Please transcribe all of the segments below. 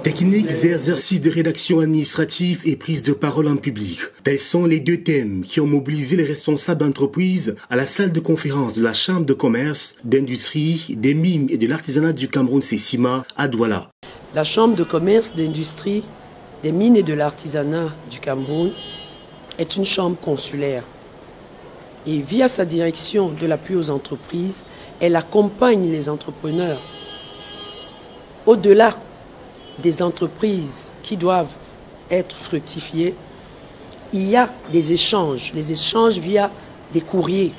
Techniques et exercices de rédaction administrative et prise de parole en public. Tels sont les deux thèmes qui ont mobilisé les responsables d'entreprise à la salle de conférence de la Chambre de commerce, d'industrie, des mines et de l'artisanat du Cameroun Sesima à Douala. La Chambre de commerce, d'industrie, des mines et de l'artisanat du Cameroun est une chambre consulaire. Et via sa direction de l'appui aux entreprises, elle accompagne les entrepreneurs au-delà des entreprises qui doivent être fructifiées. Il y a des échanges, les échanges via des courriers.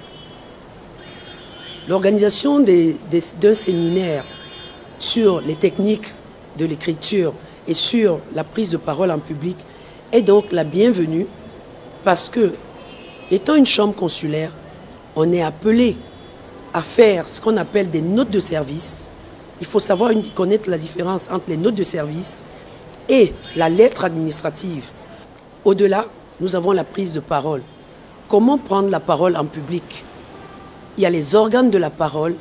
L'organisation d'un séminaire sur les techniques de l'écriture et sur la prise de parole en public est donc la bienvenue parce que, étant une chambre consulaire, on est appelé à faire ce qu'on appelle des notes de service. Il faut savoir connaître la différence entre les notes de service et la lettre administrative. Au-delà, nous avons la prise de parole. Comment prendre la parole en public? Il y a les organes de la parole.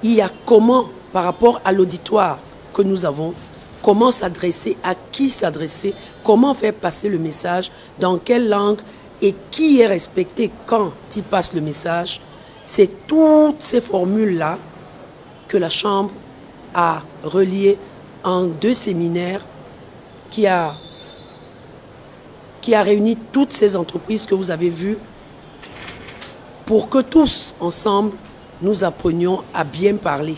Il y a comment, par rapport à l'auditoire que nous avons, comment s'adresser, à qui s'adresser, comment faire passer le message, dans quelle langue et qui est respecté quand il passe le message. C'est toutes ces formules-là que la Chambre a reliées en deux séminaires qui a réuni toutes ces entreprises que vous avez vues pour que tous, ensemble, nous apprenions à bien parler.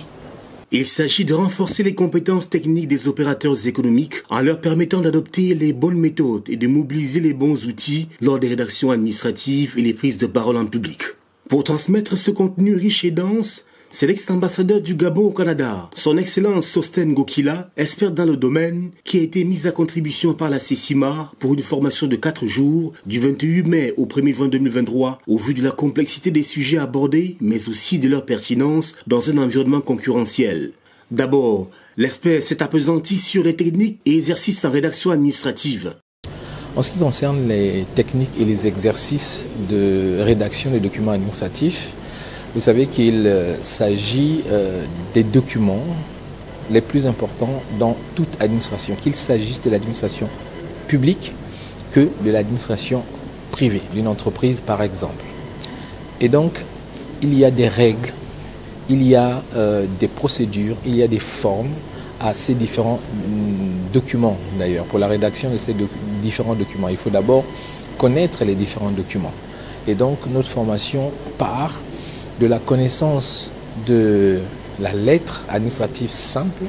Il s'agit de renforcer les compétences techniques des opérateurs économiques en leur permettant d'adopter les bonnes méthodes et de mobiliser les bons outils lors des rédactions administratives et les prises de parole en public. Pour transmettre ce contenu riche et dense, c'est l'ex-ambassadeur du Gabon au Canada, son Excellence Sostène Gokila, experte dans le domaine, qui a été mise à contribution par la Sesima pour une formation de 4 jours, du 28 mai au 1er juin 2023, au vu de la complexité des sujets abordés, mais aussi de leur pertinence dans un environnement concurrentiel. D'abord, l'expert s'est appesanti sur les techniques et exercices en rédaction administrative. En ce qui concerne les techniques et les exercices de rédaction des documents administratifs, vous savez qu'il s'agit des documents les plus importants dans toute administration, qu'il s'agisse de l'administration publique que de l'administration privée, d'une entreprise par exemple. Et donc, il y a des règles, il y a des procédures, il y a des formes à ces différents documents d'ailleurs. Pour la rédaction de ces différents documents, il faut d'abord connaître les différents documents. Et donc notre formation part de la connaissance de la lettre administrative simple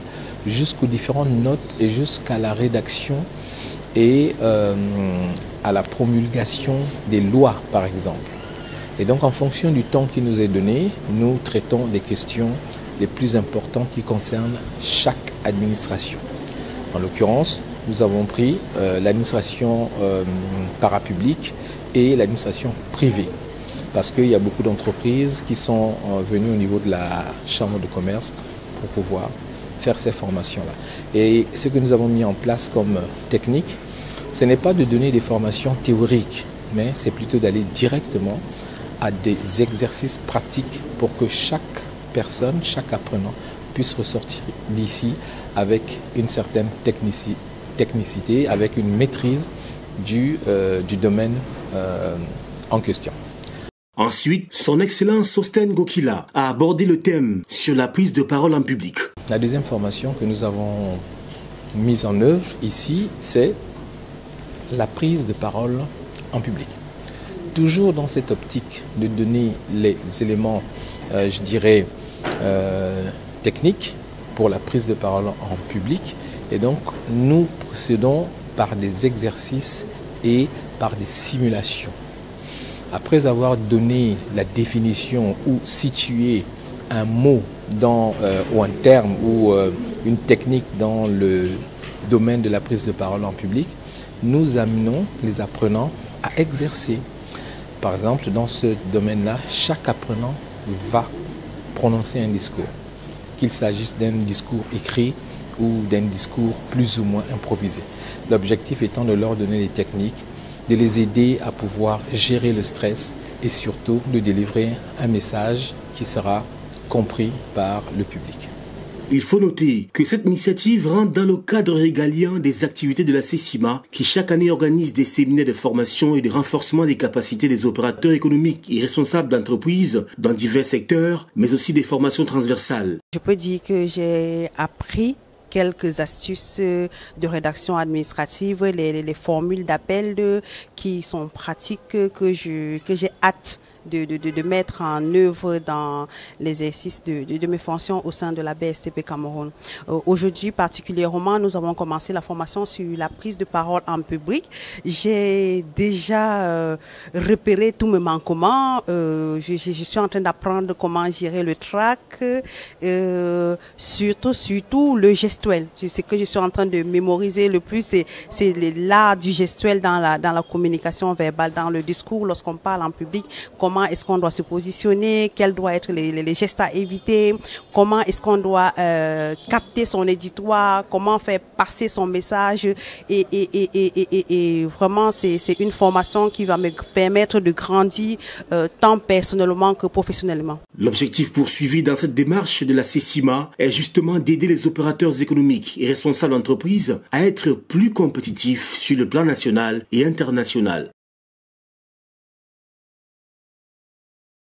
jusqu'aux différentes notes et jusqu'à la rédaction et à la promulgation des lois par exemple. Et donc en fonction du temps qui nous est donné, nous traitons des questions les plus importantes qui concernent chaque administration. En l'occurrence, nous avons pris l'administration parapublique et l'administration privée. Parce qu'il y a beaucoup d'entreprises qui sont venues au niveau de la Chambre de commerce pour pouvoir faire ces formations-là. Et ce que nous avons mis en place comme technique, ce n'est pas de donner des formations théoriques, mais c'est plutôt d'aller directement à des exercices pratiques pour que chaque personne, chaque apprenant puisse ressortir d'ici avec une certaine technicité, avec une maîtrise du domaine en question. Ensuite, son Excellence Sostène Gokila a abordé le thème sur la prise de parole en public. La deuxième formation que nous avons mise en œuvre ici, c'est la prise de parole en public. Toujours dans cette optique de donner les éléments, je dirais, techniques pour la prise de parole en public. Et donc, nous procédons par des exercices et par des simulations. Après avoir donné la définition ou situé un mot ou un terme ou une technique dans le domaine de la prise de parole en public, nous amenons les apprenants à exercer. Par exemple, dans ce domaine-là, chaque apprenant va prononcer un discours, qu'il s'agisse d'un discours écrit ou d'un discours plus ou moins improvisé. L'objectif étant de leur donner les techniques, de les aider à pouvoir gérer le stress et surtout de délivrer un message qui sera compris par le public. Il faut noter que cette initiative rentre dans le cadre régalien des activités de la CECIMA qui chaque année organise des séminaires de formation et de renforcement des capacités des opérateurs économiques et responsables d'entreprises dans divers secteurs, mais aussi des formations transversales. Je peux dire que j'ai appris quelques astuces de rédaction administrative, les formules d'appel qui sont pratiques que j'ai hâte de mettre en œuvre dans l'exercice de mes fonctions au sein de la BSTP Cameroun. Aujourd'hui particulièrement, nous avons commencé la formation sur la prise de parole en public. J'ai déjà repéré tous mes manquements. Je suis en train d'apprendre comment gérer le trac, surtout le gestuel. Ce que je suis en train de mémoriser le plus, c'est l'art du gestuel dans la communication verbale, dans le discours, lorsqu'on parle en public. Comment est-ce qu'on doit se positionner, quels doivent être les gestes à éviter, comment est-ce qu'on doit capter son auditoire, comment faire passer son message et vraiment c'est une formation qui va me permettre de grandir tant personnellement que professionnellement. L'objectif poursuivi dans cette démarche de la CECIMA est justement d'aider les opérateurs économiques et responsables d'entreprises à être plus compétitifs sur le plan national et international.